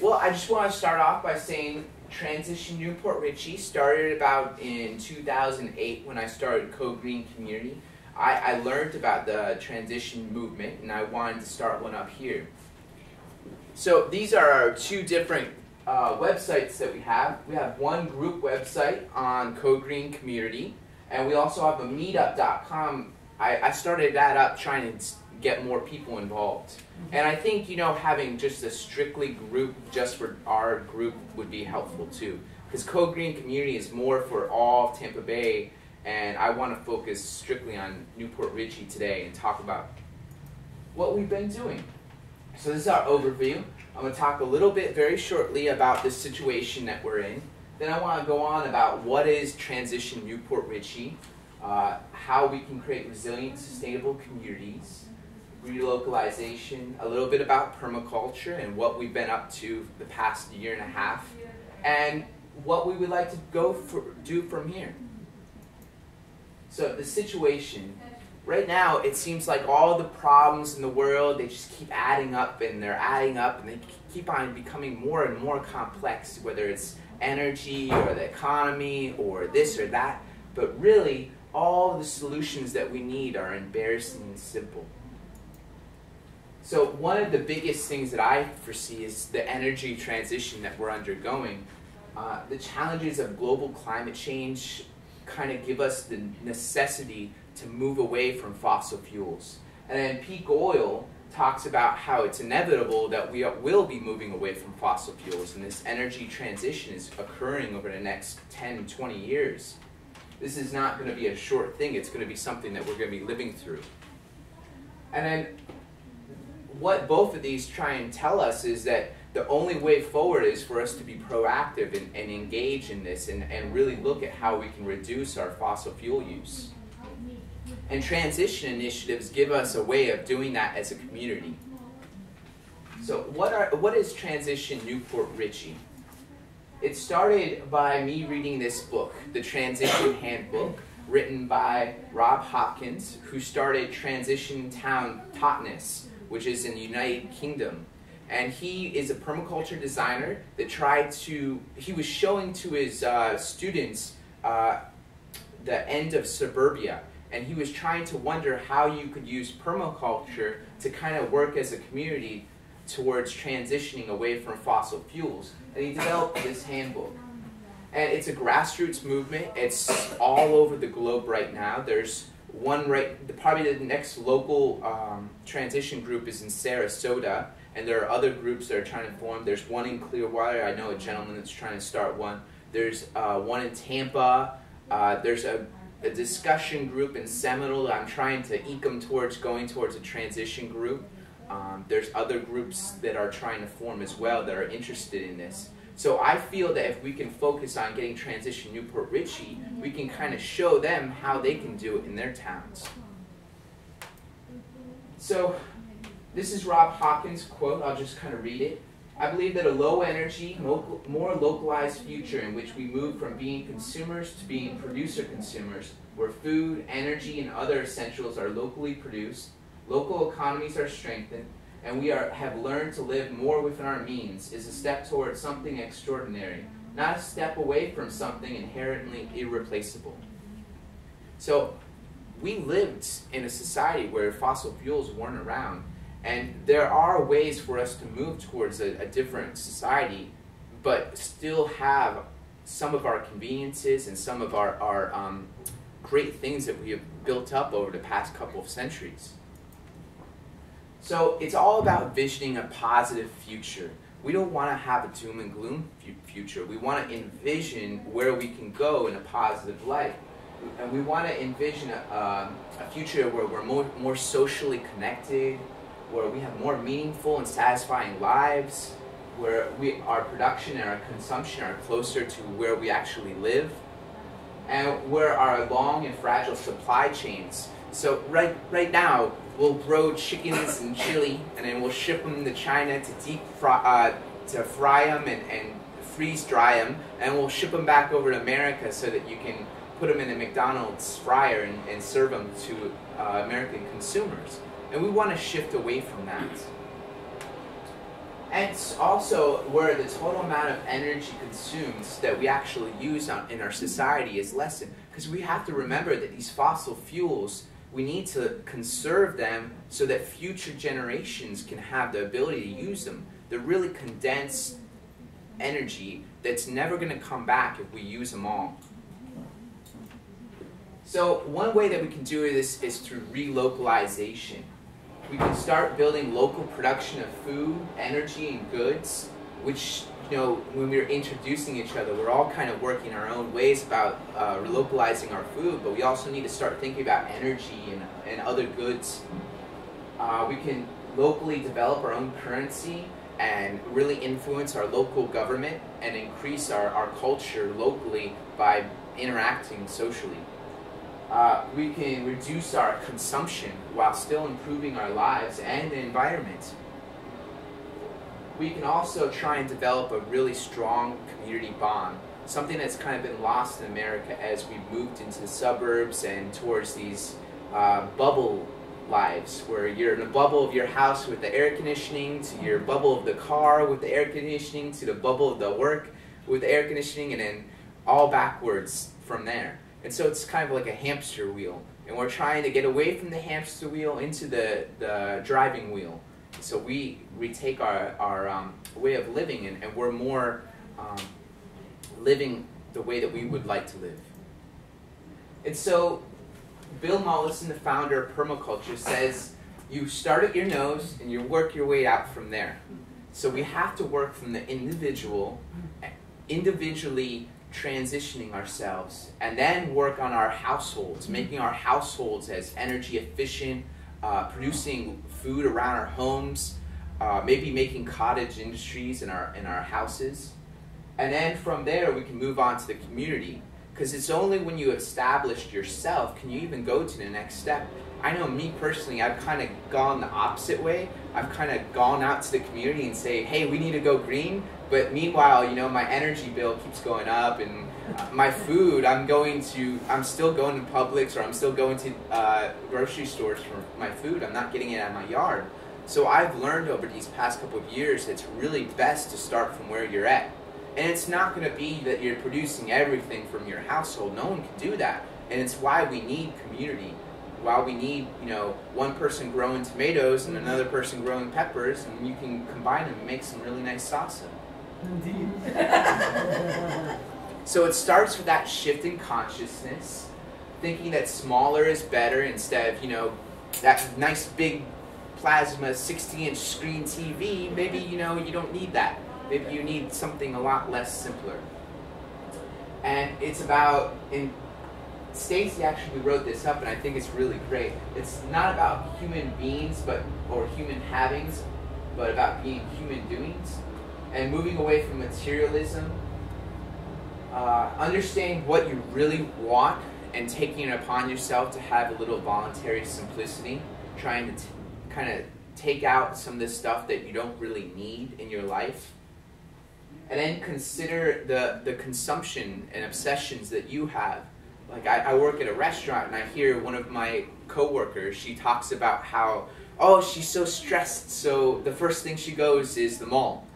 Well, I just want to start off by saying Transition New Port Richey started about in 2008 when I started Code Green Community. I learned about the transition movement and I wanted to start one up here. So these are our two different websites that we have. We have one group website on Code Green Community, and we also have a meetup.com. I started that up trying to get more people involved. And I think, you know, having just a strictly group just for our group would be helpful too. Because Code Green Community is more for all of Tampa Bay, and I want to focus strictly on New Port Richey today and talk about what we've been doing. So this is our overview. I'm going to talk a little bit very shortly about the situation that we're in. Then I want to go on about what is Transition New Port Richey, how we can create resilient, sustainable communities, relocalization, a little bit about permaculture and what we've been up to the past year and a half, and what we would like to do from here. So the situation, right now it seems like all the problems in the world, they just keep adding up and they're adding up and they keep on becoming more and more complex, whether it's energy or the economy or this or that. But really, all the solutions that we need are embarrassingly simple. So one of the biggest things that I foresee is the energy transition that we're undergoing. The challenges of global climate change kind of give us the necessity to move away from fossil fuels. And then peak oil talks about how it's inevitable that we will be moving away from fossil fuels, and this energy transition is occurring over the next 10, 20 years. This is not going to be a short thing, it's going to be something that we're going to be living through. And then what both of these try and tell us is that the only way forward is for us to be proactive and engage in this and really look at how we can reduce our fossil fuel use. And transition initiatives give us a way of doing that as a community. So what is Transition New Port Richey? It started by me reading this book, The Transition Handbook, written by Rob Hopkins, who started Transition Town Totnes, which is in the United Kingdom. And he is a permaculture designer that he was showing to his students the end of suburbia. And he was trying to wonder how you could use permaculture to kind of work as a community towards transitioning away from fossil fuels. And he developed this handbook. And it's a grassroots movement. It's all over the globe right now. There's one probably the next local transition group is in Sarasota, and there are other groups that are trying to form. There's one in Clearwater. I know a gentleman that's trying to start one. There's one in Tampa. There's a discussion group in Seminole that I'm trying to eke them towards going towards a transition group. There's other groups that are trying to form as well that are interested in this. So I feel that if we can focus on getting Transition New Port Richey, we can kind of show them how they can do it in their towns. So this is Rob Hopkins' quote. I'll just kind of read it. I believe that a low-energy, more localized future in which we move from being consumers to being producer-consumers, where food, energy, and other essentials are locally produced, local economies are strengthened, and we have learned to live more within our means, is a step towards something extraordinary, not a step away from something inherently irreplaceable. So we lived in a society where fossil fuels weren't around, and there are ways for us to move towards a different society, but still have some of our conveniences and some of our great things that we have built up over the past couple of centuries. So it's all about visioning a positive future. We don't want to have a doom and gloom future. We want to envision where we can go in a positive light. And we want to envision a future where we're more socially connected, where we have more meaningful and satisfying lives, where our production and our consumption are closer to where we actually live, and where our long and fragile supply chains. So right now, we'll grow chickens in Chile, and then we'll ship them to China to fry them and freeze dry them, and we'll ship them back over to America so that you can put them in a McDonald's fryer and serve them to American consumers. And we want to shift away from that. And it's also where the total amount of energy consumed that we actually use in our society is lessened. Because we have to remember that these fossil fuels, we need to conserve them so that future generations can have the ability to use them. They're really condensed energy that's never going to come back if we use them all. So one way that we can do this is through relocalization. We can start building local production of food, energy, and goods, which, when we're introducing each other, we're all kind of working our own ways about relocalizing our food, but we also need to start thinking about energy and other goods. We can locally develop our own currency and really influence our local government and increase our culture locally by interacting socially. We can reduce our consumption while still improving our lives and the environment. We can also try and develop a really strong community bond, something that's kind of been lost in America as we moved into the suburbs and towards these bubble lives, where you're in a bubble of your house with the air conditioning, to your bubble of the car with the air conditioning, to the bubble of the work with the air conditioning, and then all backwards from there. And so it's kind of like a hamster wheel, and we're trying to get away from the hamster wheel into the driving wheel. So we take our way of living, and we're more living the way that we would like to live. And so Bill Mollison, the founder of permaculture, says you start at your nose and you work your way out from there. So we have to work from the individually transitioning ourselves, and then work on our households, making our households as energy efficient, producing food around our homes, maybe making cottage industries in our houses. And then from there we can move on to the community, because it's only when you established yourself can you even go to the next step. I know me personally, I've kind of gone the opposite way. I've kind of gone out to the community and say, hey, we need to go green. But meanwhile, my energy bill keeps going up, and my food, I'm still going to Publix, or I'm still going to grocery stores for my food. I'm not getting it out of my yard. So I've learned over these past couple of years it's really best to start from where you're at. And it's not going to be that you're producing everything from your household. No one can do that. And it's why we need community. Why we need, one person growing tomatoes and another person growing peppers, and you can combine them and make some really nice salsa. Indeed. So it starts with that shift in consciousness, thinking that smaller is better instead of, that nice big plasma 60-inch screen TV. Maybe, you don't need that. Maybe you need something a lot less simpler. And it's about, Stacy actually wrote this up, and I think it's really great. It's not about human beings or human havings, but about being human doings. And moving away from materialism, understanding what you really want and taking it upon yourself to have a little voluntary simplicity, trying to kind of take out some of the stuff that you don't really need in your life. And then consider the consumption and obsessions that you have. Like I work at a restaurant, and I hear one of my coworkers, she talks about how, she's so stressed, so the first thing she goes is the mall.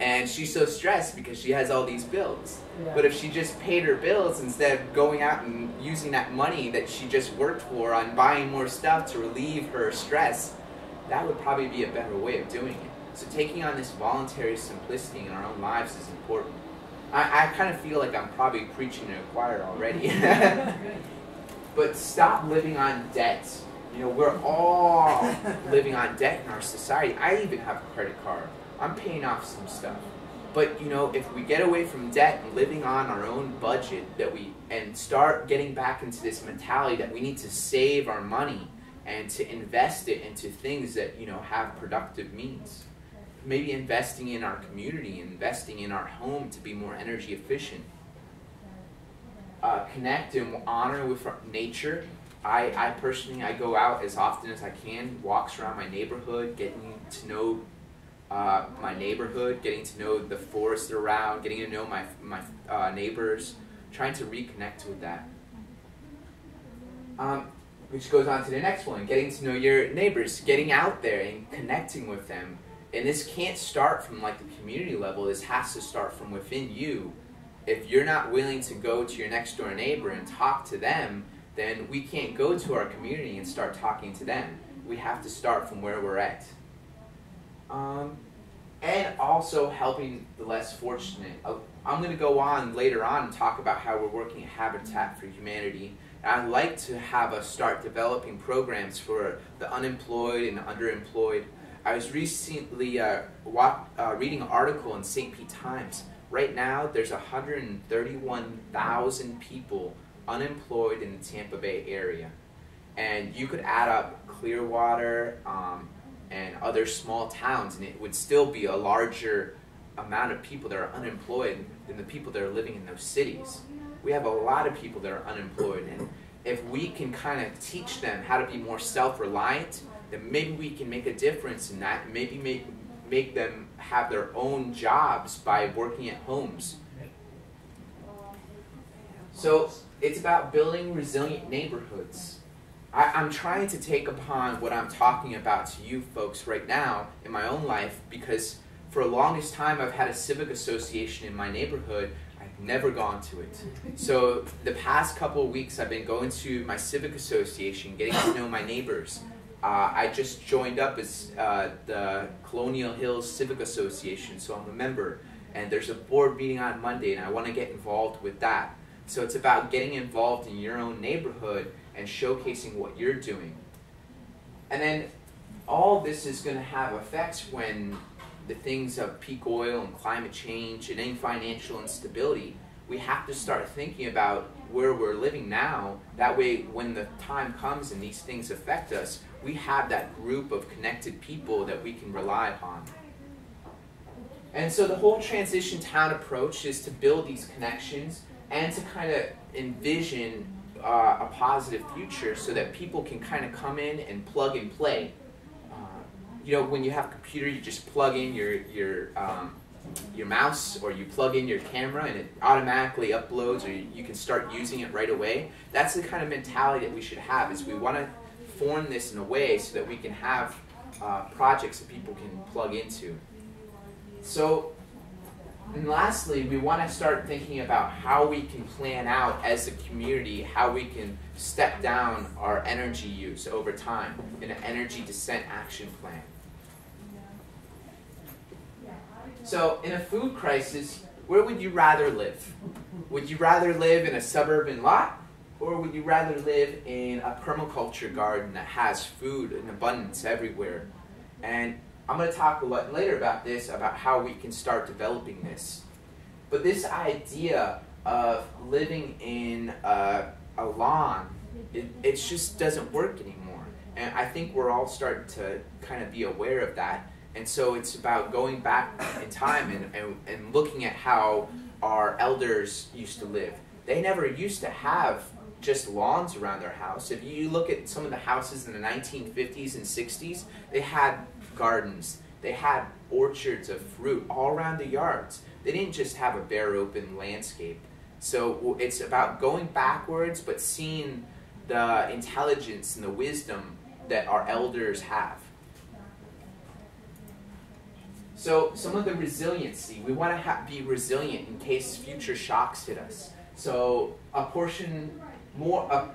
And she's so stressed because she has all these bills. Yeah. But if she just paid her bills instead of going out and using that money that she just worked for on buying more stuff to relieve her stress, that would probably be a better way of doing it. So taking on this voluntary simplicity in our own lives is important. I kind of feel like I'm probably preaching to a choir already. But stop living on debt. We're all living on debt in our society. I even have a credit card. I'm paying off some stuff. But if we get away from debt and living on our own budget, and start getting back into this mentality that we need to save our money and to invest it into things that have productive means. Maybe investing in our community, investing in our home to be more energy efficient. Connect and honor with nature. I personally, I go out as often as I can, walks around my neighborhood, getting to know my neighborhood, getting to know the forest around, getting to know my neighbors, trying to reconnect with that. Which goes on to the next one, getting to know your neighbors, getting out there and connecting with them. And this can't start from like the community level. This has to start from within you. If you're not willing to go to your next door neighbor and talk to them, then we can't go to our community and start talking to them. We have to start from where we're at. And also helping the less fortunate. I'm going to go on later on and talk about how we're working at Habitat for Humanity. I'd like to have us start developing programs for the unemployed and underemployed. I was recently reading an article in St. Pete Times. Right now, there's 131,000 people unemployed in the Tampa Bay area. And you could add up Clearwater and other small towns, and it would still be a larger amount of people that are unemployed than the people that are living in those cities. We have a lot of people that are unemployed, and if we can kind of teach them how to be more self-reliant, then maybe we can make a difference in that, and maybe make them have their own jobs by working at homes. So it's about building resilient neighborhoods. I'm trying to take upon what I'm talking about to you folks right now in my own life, because for the longest time I've had a civic association in my neighborhood. I've never gone to it. So the past couple of weeks I've been going to my civic association, getting to know my neighbors. I just joined up as the Colonial Hills Civic Association, so I'm a member. And there's a board meeting on Monday, and I want to get involved with that. So it's about getting involved in your own neighborhood and showcasing what you're doing. And then all this is going to have effects when the things of peak oil and climate change and any financial instability. We have to start thinking about where we're living now. That way, when the time comes and these things affect us, we have that group of connected people that we can rely upon. And so the whole transition town approach is to build these connections and to kind of envision a positive future so that people can kind of come in and plug and play. You know, when you have a computer, you just plug in your mouse, or you plug in your camera and it automatically uploads, or you can start using it right away. That's the kind of mentality that we should have, is we want to form this in a way so that we can have projects that people can plug into. So, and lastly, we want to start thinking about how we can plan out as a community, how we can step down our energy use over time in an energy descent action plan. So in a food crisis, where would you rather live? Would you rather live in a suburban lot, or would you rather live in a permaculture garden that has food in abundance everywhere? And I'm going to talk a lot later about this, about how we can start developing this. But this idea of living in a lawn, it just doesn't work anymore. And I think we're all starting to kind of be aware of that. And so it's about going back in time and looking at how our elders used to live. They never used to have just lawns around their house. If you look at some of the houses in the 1950s and 60s, they had gardens. They had orchards of fruit all around the yards. They didn't just have a bare open landscape. So it's about going backwards, but seeing the intelligence and the wisdom that our elders have. So some of the resiliency, we want to be resilient in case future shocks hit us. So a portion more,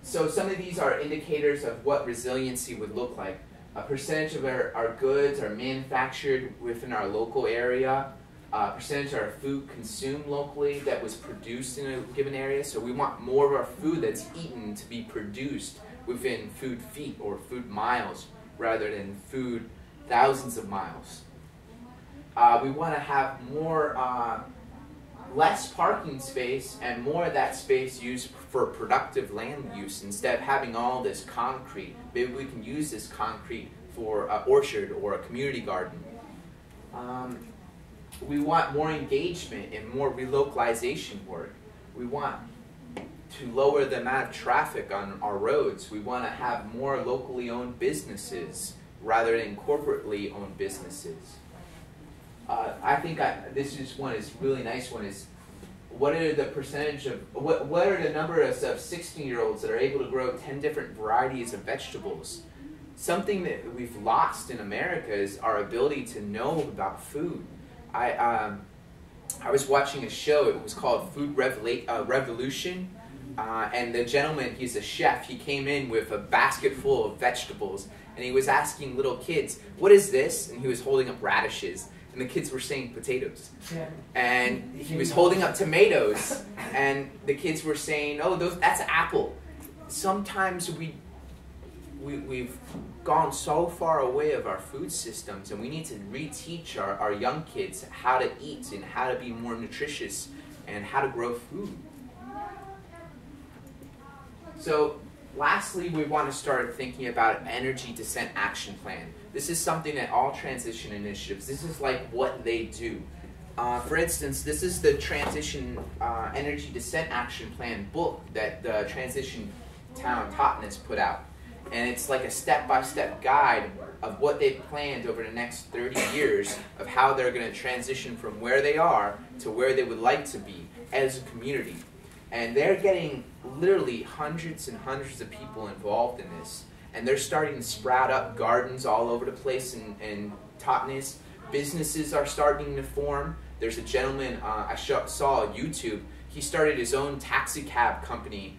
so some of these are indicators of what resiliency would look like. A percentage of our goods are manufactured within our local area. A percentage of our food consumed locally that was produced in a given area. So we want more of our food that's eaten to be produced within food feet or food miles rather than food thousands of miles. We want to have more, less parking space and more of that space used for productive land use instead of having all this concrete. Maybe we can use this concrete for an orchard or a community garden. We want more engagement and more relocalization work. We want to lower the amount of traffic on our roads. We want to have more locally owned businesses rather than corporately owned businesses. I think this is one is really nice one is, what are the percentage of, what are the number of 16-year-olds that are able to grow 10 different varieties of vegetables? something that we've lost in America is our ability to know about food. I was watching a show, it was called Food Revolution, and the gentleman, he's a chef, he came in with a basket full of vegetables, and he was asking little kids, what is this? And he was holding up radishes, and the kids were saying potatoes. Yeah. And he was holding up tomatoes, and the kids were saying, oh, that's apple. Sometimes we've gone so far away of our food systems, and we need to reteach our young kids how to eat and how to be more nutritious and how to grow food. So lastly, we want to start thinking about energy descent action plan. This is something that all transition initiatives, this is like what they do. For instance, this is the Transition Energy Descent Action Plan book that the Transition Town Totnes put out. And it's like a step-by-step guide of what they've planned over the next 30 years of how they're going to transition from where they are to where they would like to be as a community. And they're getting literally hundreds and hundreds of people involved in this. And they're starting to sprout up gardens all over the place in Totnes. Businesses are starting to form. There's a gentleman I saw on YouTube. He started his own taxi cab company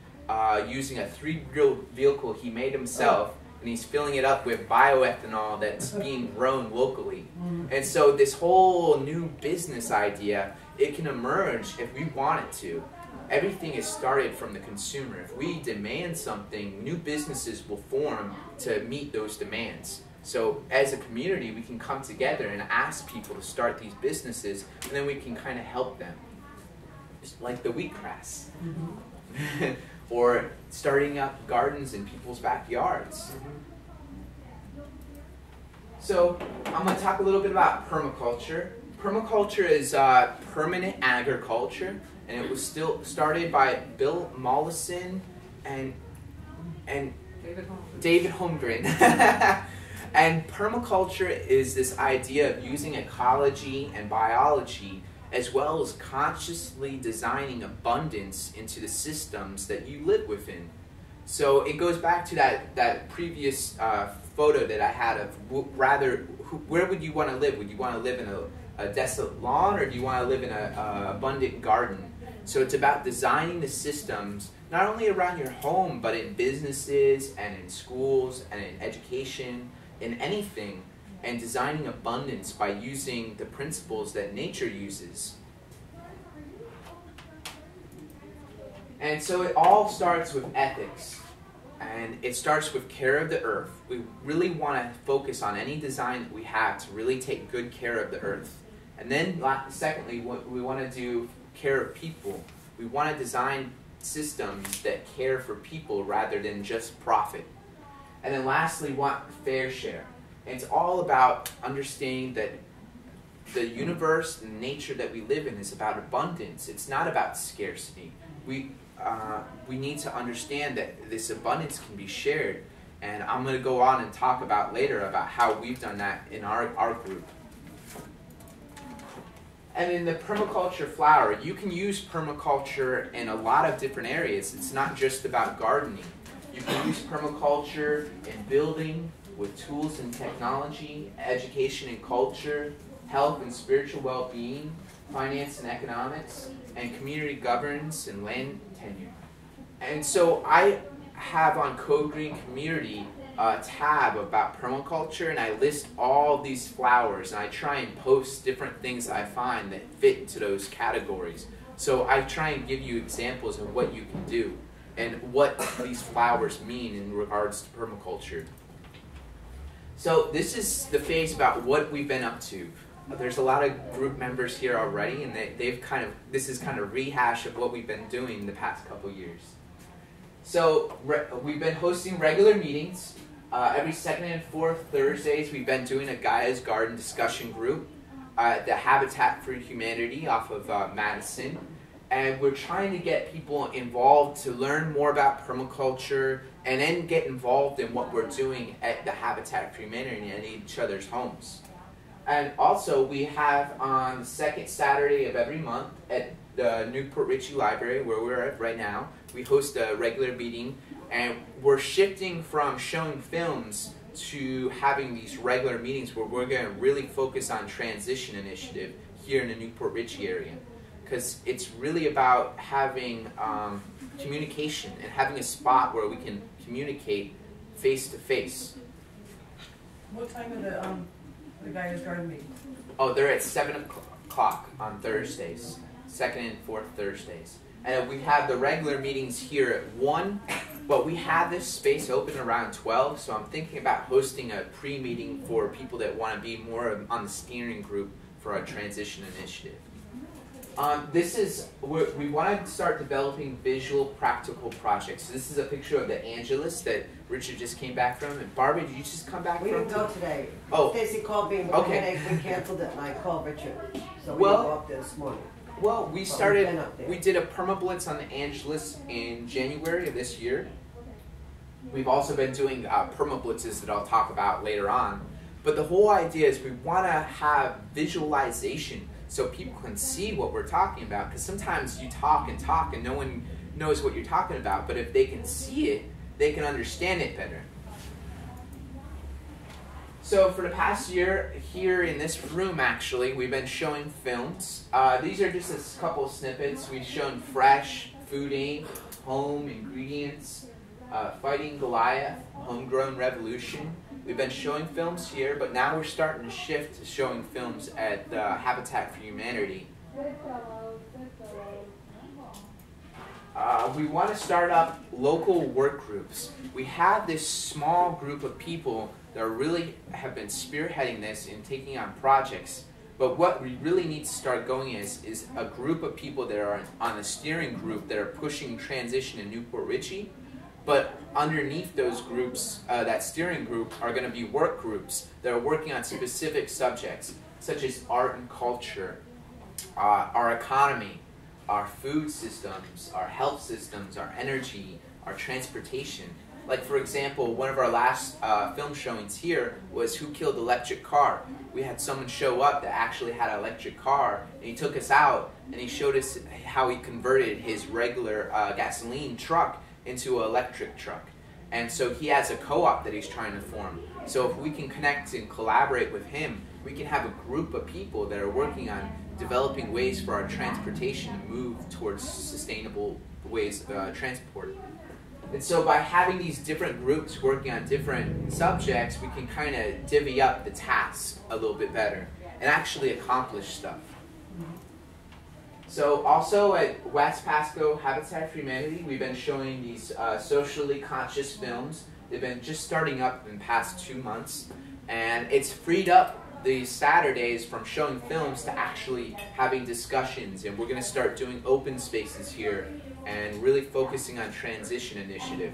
using a 3-wheel vehicle he made himself, and he's filling it up with bioethanol that's being grown locally. And so this whole new business idea, it can emerge if we want it to. Everything is started from the consumer. If we demand something, new businesses will form to meet those demands. So as a community, we can come together and ask people to start these businesses, and then we can kind of help them. Just like the wheatgrass. Or starting up gardens in people's backyards. So I'm going to talk a little bit about permaculture. Permaculture is permanent agriculture, and it was still started by Bill Mollison and David Holmgren. And permaculture is this idea of using ecology and biology as well as consciously designing abundance into the systems that you live within. So it goes back to that previous photo that I had of where would you want to live? Would you want to live in a desolate lawn, or do you want to live in an abundant garden? So it's about designing the systems not only around your home, but in businesses and in schools and in education, in anything, and designing abundance by using the principles that nature uses. And so it all starts with ethics, and it starts with care of the earth. We really want to focus on any design that we have to really take good care of the earth. And then secondly, we want to do care of people. We want to design systems that care for people rather than just profit. And then lastly, we want fair share. And it's all about understanding that the universe and nature that we live in is about abundance. It's not about scarcity. We need to understand that this abundance can be shared. And I'm going to go on and talk about later about how we've done that in our group. And in the permaculture flower, you can use permaculture in a lot of different areas. It's not just about gardening. You can use permaculture in building, with tools and technology, education and culture, health and spiritual well-being, finance and economics, and community governance and land tenure. And so I have on Code Green Community a tab about permaculture, and I list all these flowers, and I try and post different things I find that fit into those categories. So I try and give you examples of what you can do and what these flowers mean in regards to permaculture. So this is the phase about what we've been up to. There's a lot of group members here already, and this is kind of rehash of what we've been doing the past couple years. So we've been hosting regular meetings. Every second and fourth Thursdays, we've been doing a Gaia's Garden discussion group at the Habitat for Humanity off of Madison. And we're trying to get people involved to learn more about permaculture and then get involved in what we're doing at the Habitat for Humanity and each other's homes. And also, we have on the second Saturday of every month at the New Port Richey Library, where we're at right now, we host a regular meeting, and we're shifting from showing films to having these regular meetings where we're going to really focus on transition initiative here in the New Port Richey area. Because it's really about having communication and having a spot where we can communicate face to face. What time are the guys' garden meetings? Oh, they're at 7 o'clock on Thursdays, second and fourth Thursdays. And we have the regular meetings here at 1, but we have this space open around 12, so I'm thinking about hosting a pre-meeting for people that want to be more on the steering group for our transition initiative. We want to start developing visual practical projects. This is a picture of the Angelus that Richard just came back from. And Barbie, did you just come back from? We didn't go today. Oh. Stacy called me with a headache. We canceled it, and I called Richard. So we didn't go up there this morning. Well, we did a perma-blitz on the Angelus in January of this year. We've also been doing perma-blitzes that I'll talk about later on. But the whole idea is we want to have visualization so people can see what we're talking about. Because sometimes you talk and no one knows what you're talking about. But if they can see it, they can understand it better. So for the past year, here in this room actually, we've been showing films. These are just a couple of snippets. We've shown Fresh, Food Inc., Home, Ingredients, Fighting Goliath, Homegrown Revolution. We've been showing films here, but now we're starting to shift to showing films at Habitat for Humanity. We want to start up local work groups. We have this small group of people that really have been spearheading this and taking on projects. But what we really need to start going is a group of people that are on the steering group that are pushing transition in New Port Richey. But underneath those groups, that steering group, are going to be work groups that are working on specific subjects, such as art and culture, our economy, our food systems, our health systems, our energy, our transportation. Like, for example, one of our last film showings here was Who Killed the Electric Car? We had someone show up that actually had an electric car, and he took us out, and he showed us how he converted his regular gasoline truck into an electric truck. And so he has a co-op that he's trying to form. So if we can connect and collaborate with him, we can have a group of people that are working on developing ways for our transportation to move towards sustainable ways of transport. And so by having these different groups working on different subjects, we can kind of divvy up the tasks a little bit better and actually accomplish stuff. So also at West Pasco Habitat for Humanity, we've been showing these socially conscious films. They've been just starting up in the past 2 months, and it's freed up these Saturdays from showing films to actually having discussions, and we're going to start doing open spaces here and really focusing on transition initiative.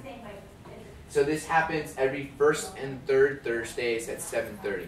So this happens every first and third Thursdays at 7:30.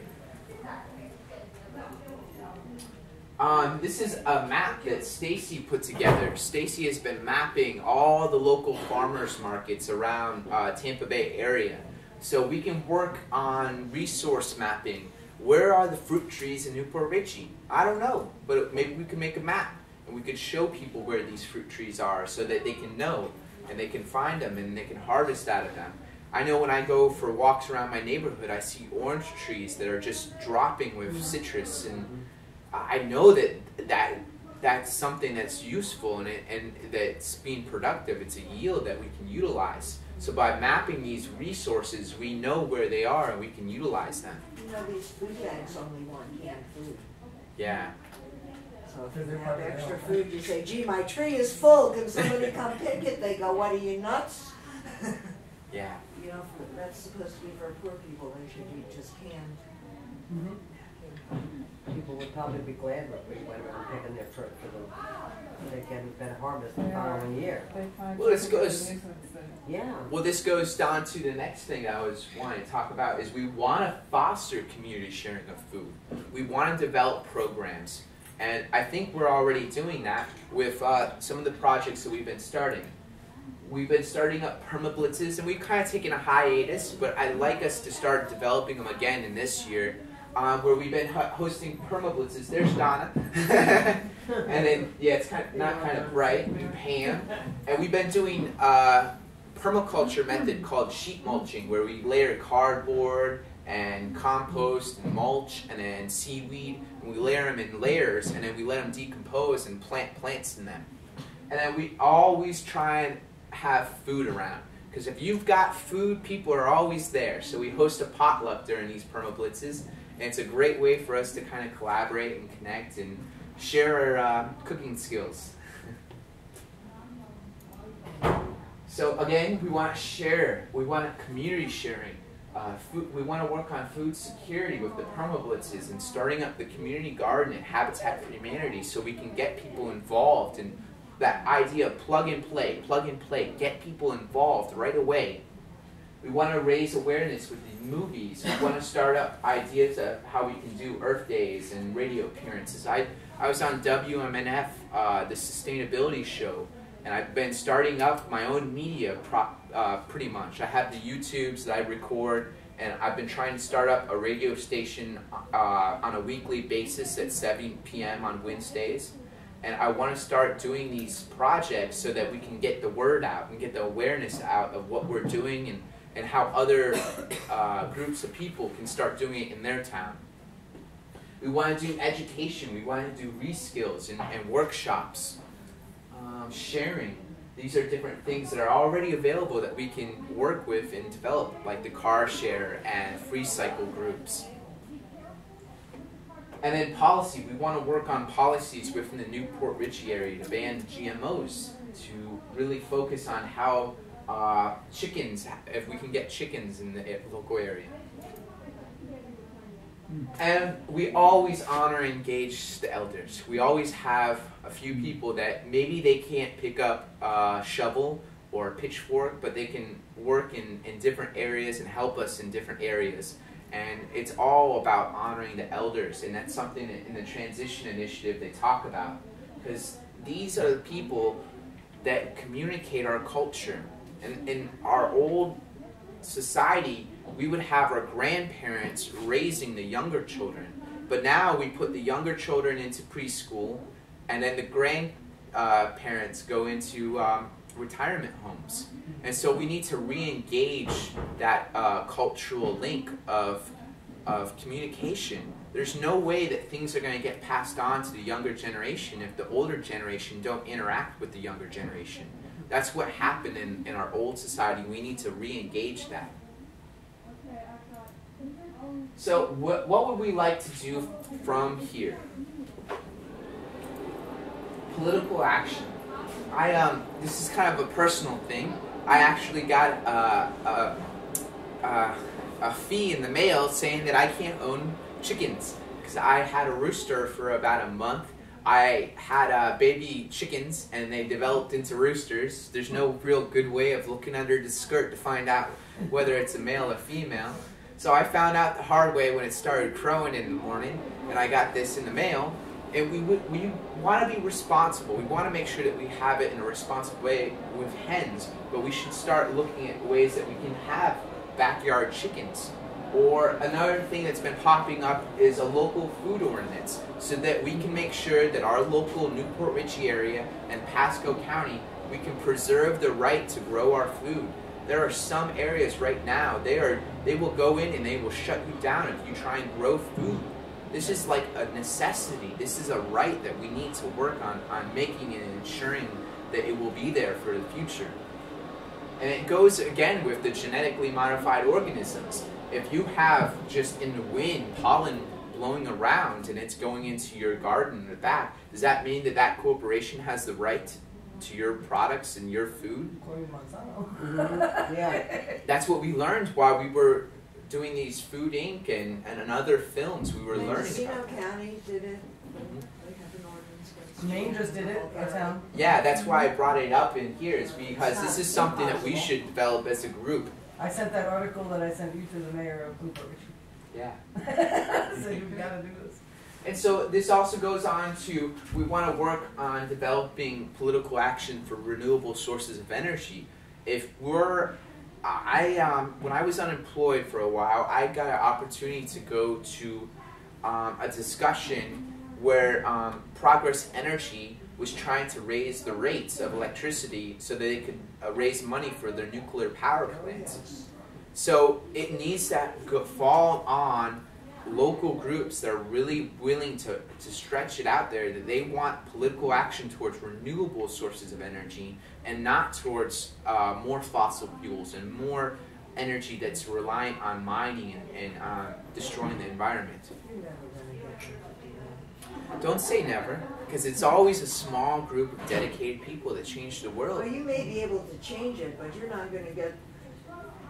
This is a map that Stacy put together. Stacy has been mapping all the local farmers markets around Tampa Bay area. So we can work on resource mapping. Where are the fruit trees in New Port Richey? I don't know, but maybe we can make a map and we could show people where these fruit trees are so that they can know and they can find them and they can harvest out of them. I know when I go for walks around my neighborhood, I see orange trees that are just dropping with citrus, and I know that's something that's useful and that's being productive. It's a yield that we can utilize. So by mapping these resources, we know where they are and we can utilize them. You know, these food bags only want canned food. Yeah. So if you have extra food, you say, gee, my tree is full. Can somebody come pick it? They go, what, are you nuts? Yeah. You know, that's supposed to be for poor people. They should eat just canned. Mm-hmm. People would probably be glad that we went around picking their fruit for them. They get a better harvest the following year. Well, this goes. Yeah. Well, this goes down to the next thing I was wanting to talk about is we want to foster community sharing of food. We want to develop programs, and I think we're already doing that with some of the projects that we've been starting. We've been starting up perma-blitzes, and we've kind of taken a hiatus, but I'd like us to start developing them again in this year. Where we've been hosting perma-blitzes. There's Donna. And then, yeah, it's not kind of bright, and Pam. And we've been doing permaculture method called sheet mulching, where we layer cardboard and compost and mulch and then seaweed, and we layer them in layers, and then we let them decompose and plant plants in them. And then we always try and have food around, because if you've got food, people are always there. So we host a potluck during these perma-blitzes, and it's a great way for us to kind of collaborate and connect and share our cooking skills. So again, we want to share. We want community sharing. We want to work on food security with the perma-blitzes and starting up the community garden and Habitat for Humanity, so we can get people involved. And that idea of plug and play, get people involved right away. We want to raise awareness with these movies. We want to start up ideas of how we can do Earth Days and radio appearances. I was on WMNF, the sustainability show, and I've been starting up my own media pretty much. I have the YouTubes that I record, and I've been trying to start up a radio station on a weekly basis at 7 p.m. on Wednesdays. And I want to start doing these projects so that we can get the word out and get the awareness out of what we're doing, and how other groups of people can start doing it in their town. We want to do education. We want to do reskills and workshops. Sharing. These are different things that are already available that we can work with and develop, like the car share and free cycle groups. And then policy. We want to work on policies within the New Port Richey area to ban GMOs, to really focus on how chickens, if we can get chickens in the local area. And we always honor and engage the elders. We always have a few people that maybe they can't pick up a shovel or a pitchfork, but they can work in different areas and help us in different areas. And it's all about honoring the elders, and that's something that in the Transition Initiative they talk about, because these are the people that communicate our culture. And in our old society, we would have our grandparents raising the younger children, but now we put the younger children into preschool, and then the grandparents go into retirement homes. And so we need to re-engage that cultural link of communication. There's no way that things are going to get passed on to the younger generation if the older generation don't interact with the younger generation. That's what happened in our old society. We need to re-engage that. So what would we like to do from here? Political action. This is kind of a personal thing. I actually got a fee in the mail saying that I can't own chickens, because I had a rooster for about a month. I had baby chickens, and they developed into roosters. There's no real good way of looking under the skirt to find out whether it's a male or female. So I found out the hard way when it started crowing in the morning, and I got this in the mail. And we want to be responsible. We want to make sure that we have it in a responsible way with hens, but we should start looking at ways that we can have backyard chickens. Or another thing that's been popping up is a local food ordinance, so that we can make sure that our local New Port Richey area and Pasco County, we can preserve the right to grow our food. There are some areas right now, they will go in and they will shut you down if you try and grow food. This is like a necessity. This is a right that we need to work on making and ensuring that it will be there for the future. And it goes again with the genetically modified organisms. If you have just in the wind pollen blowing around and it's going into your garden in the back, does that mean that that corporation has the right to your products and your food? Yeah. That's what we learned while we were doing these Food Inc. and other films. We were learning Mendocino about. County did it. Mm-hmm. They have an ordinance against Maine just did it, a town. Yeah, that's why I brought it up in here, is because this is something that we should develop as a group. I sent that article that I sent you to the mayor of New Port Richey. Yeah. So you've got to do this. And so this also goes on to, we want to work on developing political action for renewable sources of energy. When I was unemployed for a while, I got an opportunity to go to a discussion where Progress Energy was trying to raise the rates of electricity so that they could raise money for their nuclear power plants. So it needs to fall on local groups that are really willing to stretch it out there, that they want political action towards renewable sources of energy and not towards more fossil fuels and more energy that's reliant on mining and destroying the environment. Don't say never, because it's always a small group of dedicated people that change the world. Well, you may be able to change it, but you're not going to get,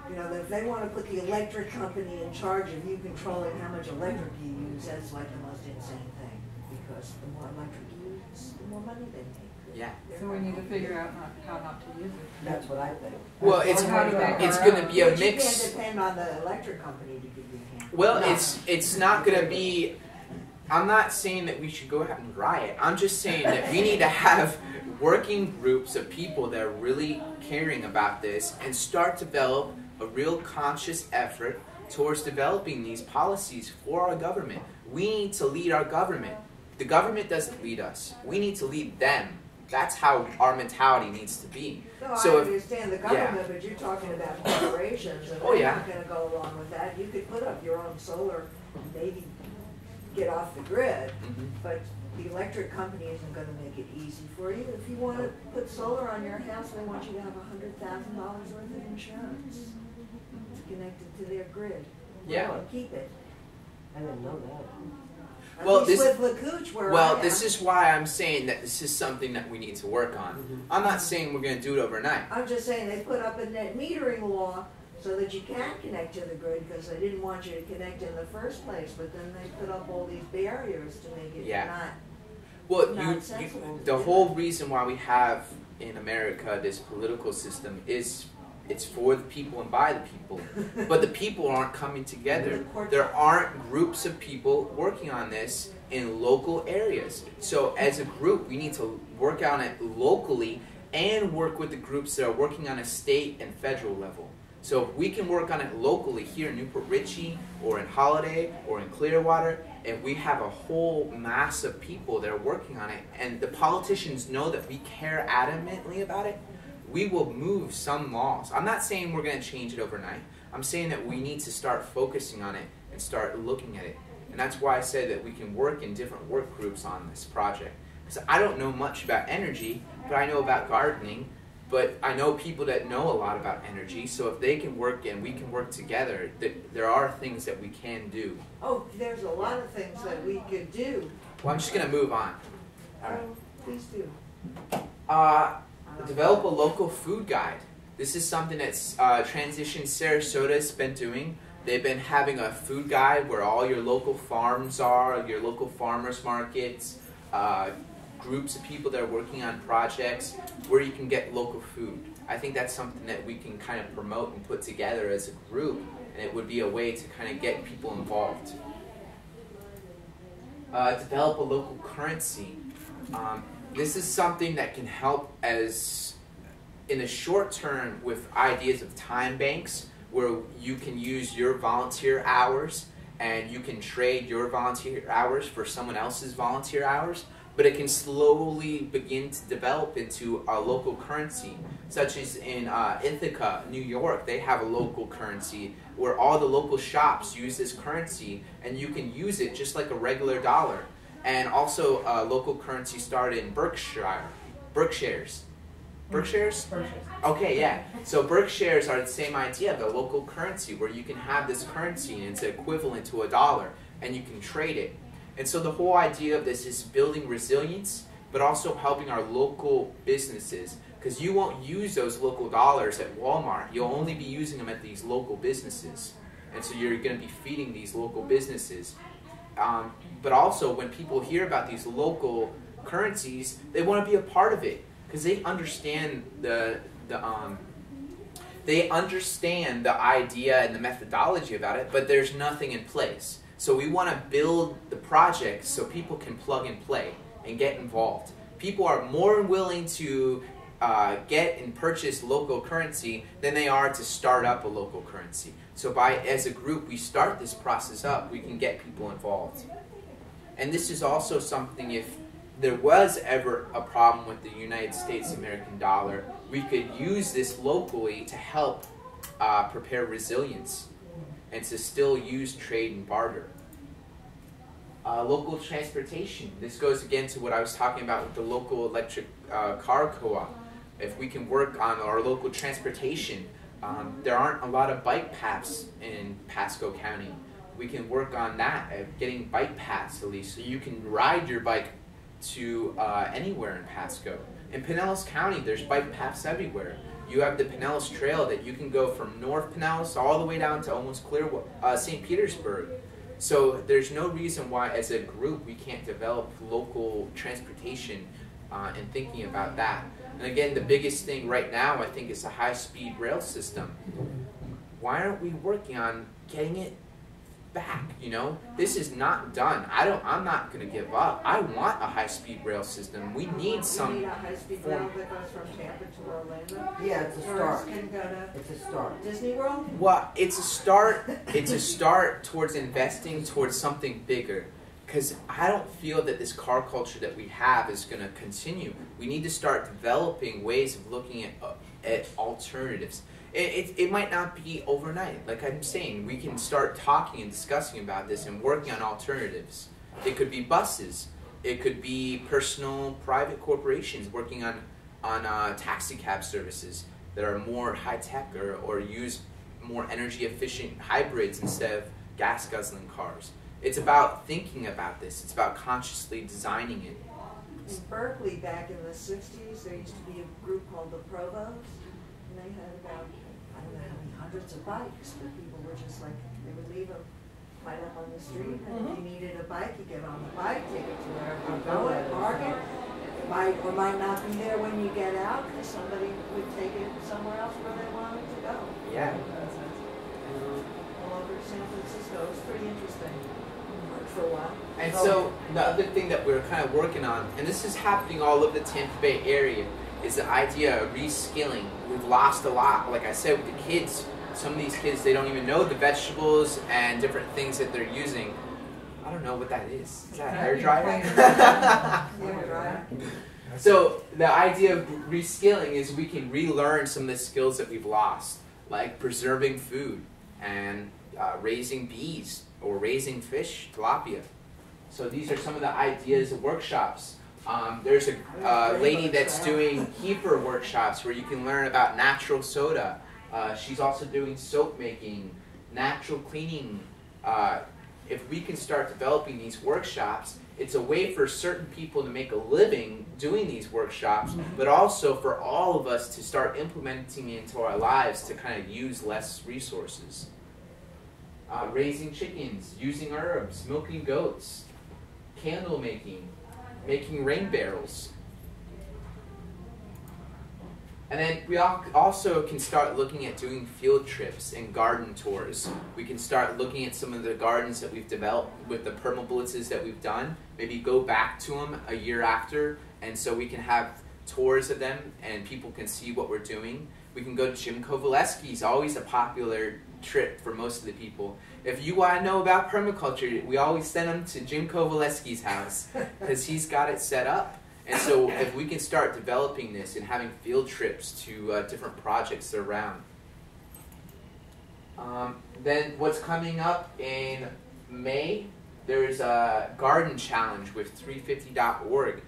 you know, if they want to put the electric company in charge of you controlling how much electric you use, that's like the most insane thing. Because the more electric you use, the more money they make. Yeah. So we need to figure out how not to use it. That's what I think. Well, it's going to be a But mix. you can't depend on the electric company to give you a hand. Well, No. it's not going to be. I'm not saying that we should go out and riot. I'm just saying that we need to have working groups of people that are really caring about this and start to develop a real conscious effort towards developing these policies for our government. We need to lead our government. The government doesn't lead us. We need to lead them. That's how our mentality needs to be. No, So I if- understand the government, but you're talking about corporations, and Oh, they're yeah. not going to go along with that. You could put up your own solar, maybe get off the grid, Mhm. but the electric company isn't going to make it easy for you. If you want to put solar on your house, they want you to have $100,000 worth of insurance connected to their grid. Yeah. Well, keep it. I didn't know that. At Well, least this- with LaCouche, where Well, I this am. is why I'm saying that this is something that we need to work on. Mhm. I'm not saying we're going to do it overnight. I'm just saying they put up a net metering law so that you can't connect to the grid because they didn't want you to connect in the first place. But then they put up all these barriers to make it Yeah. not. Well, Not sensible. the whole reason why we have in America this political system is it's for the people and by the people. But the people aren't coming together. There aren't groups of people working on this in local areas. So as a group, we need to work on it locally and work with the groups that are working on a state and federal level. So if we can work on it locally here in Newport Richey or in Holiday or in Clearwater, and we have a whole mass of people that are working on it, and the politicians know that we care adamantly about it, we will move some laws. I'm not saying we're going to change it overnight. I'm saying that we need to start focusing on it and start looking at it. And that's why I said that we can work in different work groups on this project. Because I don't know much about energy, but I know about gardening. But I know people that know a lot about energy, so if they can work and we can work together, there are things that we can do. Oh, there's a lot of things that we could do. Well, I'm just going to move on. All right. Oh, please do. Develop a local food guide. This is something that Transition Sarasota has been doing. They've been having a food guide where all your local farms are, your local farmers markets, groups of people that are working on projects where you can get local food. I think that's something that we can kind of promote and put together as a group, and it would be a way to kind of get people involved. Develop a local currency. This is something that can help as in the short term with ideas of time banks where you can use your volunteer hours and you can trade your volunteer hours for someone else's volunteer hours, but it can slowly begin to develop into a local currency, such as in Ithaca, New York. They have a local currency where all the local shops use this currency, and you can use it just like a regular dollar. And also a local currency started in Berkshires. Berkshires? Okay, yeah. So Berkshires are the same idea of a local currency where you can have this currency and it's equivalent to a dollar, and you can trade it. And so the whole idea of this is building resilience, but also helping our local businesses. Because you won't use those local dollars at Walmart. You'll only be using them at these local businesses. And so you're going to be feeding these local businesses. But also when people hear about these local currencies, they want to be a part of it. Because they understand they understand the idea and the methodology about it, but there's nothing in place. So we want to build the project so people can plug and play and get involved. People are more willing to get and purchase local currency than they are to start up a local currency. So as a group, we start this process up, we can get people involved. And this is also something if there was ever a problem with the United States American dollar, we could use this locally to help prepare resilience and to still use trade and barter. Local transportation. This goes again to what I was talking about with the local electric car co-op. If we can work on our local transportation, there aren't a lot of bike paths in Pasco County. We can work on that, getting bike paths at least, so you can ride your bike to anywhere in Pasco. In Pinellas County, there's bike paths everywhere. You have the Pinellas Trail that you can go from North Pinellas all the way down to almost St. Petersburg. So there's no reason why, as a group, we can't develop local transportation and thinking about that. And again, the biggest thing right now, I think, is a high-speed rail system. Why aren't we working on getting it back? You know, this is not done. I'm not going to give up. I want a high-speed rail system. We need some. You need a high-speed rail that goes from Tampa to Orlando? Yeah, it's a Or start. can go to It's a start. Disney World? Well, it's a start. It's a start towards investing towards something bigger. Because I don't feel that this car culture that we have is going to continue. We need to start developing ways of looking at alternatives. It might not be overnight. Like I'm saying, we can start talking and discussing about this and working on alternatives. It could be buses. It could be personal, private corporations working on taxi cab services that are more high-tech or use more energy-efficient hybrids instead of gas-guzzling cars. It's about thinking about this. It's about consciously designing it. In Berkeley, back in the 60s, there used to be a group called the Provos, and they had about, I don't know how many hundreds of bikes, but people were just like, they would leave them tied up on the street, and if you needed a bike, you get on the bike, take it to wherever you're going, park it. It might or might not be there when you get out, because somebody would take it somewhere else where they wanted to go. Yeah. All over San Francisco. It was pretty interesting. Worked for a while. And so the other thing that we're kind of working on, and this is happening all over the Tampa Bay area, is the idea of reskilling. We've lost a lot. Like I said, with the kids, some of these kids, they don't even know the vegetables and different things that they're using. I don't know what that is. Is that a hair dryer? So the idea of reskilling is we can relearn some of the skills that we've lost, like preserving food and raising bees or raising fish, tilapia. So these are some of the ideas of workshops. There's a lady that's doing keeper workshops where you can learn about natural soda. She's also doing soap making, natural cleaning. If we can start developing these workshops, it's a way for certain people to make a living doing these workshops, but also for all of us to start implementing it into our lives to kind of use less resources. Raising chickens, using herbs, milking goats, candle making, making rain barrels. And then we also can start looking at doing field trips and garden tours. We can start looking at some of the gardens that we've developed with the permablitzes that we've done. Maybe go back to them a year after, and so we can have tours of them and people can see what we're doing. We can go to Jim Kovaleski's, always a popular trip for most of the people. If you want to know about permaculture, we always send them to Jim Kovaleski's house because he's got it set up. And so if we can start developing this and having field trips to different projects around. Then what's coming up in May, there's a garden challenge with 350.org.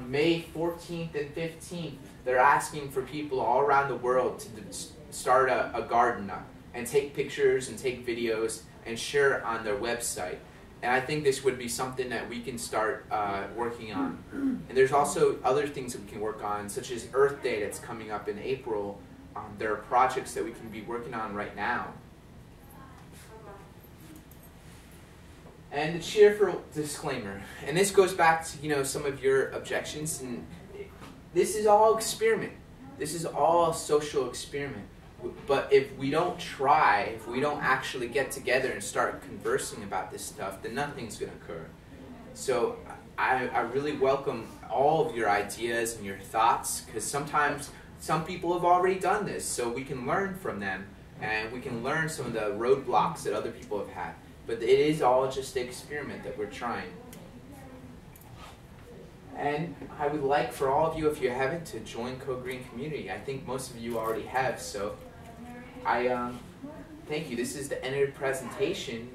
May 14th and 15th, they're asking for people all around the world to start a garden up and take pictures and take videos and share it on their website. And I think this would be something that we can start working on. And there's also other things that we can work on, such as Earth Day that's coming up in April. There are projects that we can be working on right now. And the cheerful disclaimer. And this goes back to some of your objections. And this is all experiment. This is all a social experiment. But if we don't try, if we don't actually get together and start conversing about this stuff, then nothing's going to occur. So I really welcome all of your ideas and your thoughts, because sometimes some people have already done this, so we can learn from them, and we can learn some of the roadblocks that other people have had. But it is all just an experiment that we're trying. And I would like for all of you, if you haven't, to join Code Green Community. I think most of you already have, so I thank you. This is the end of the presentation.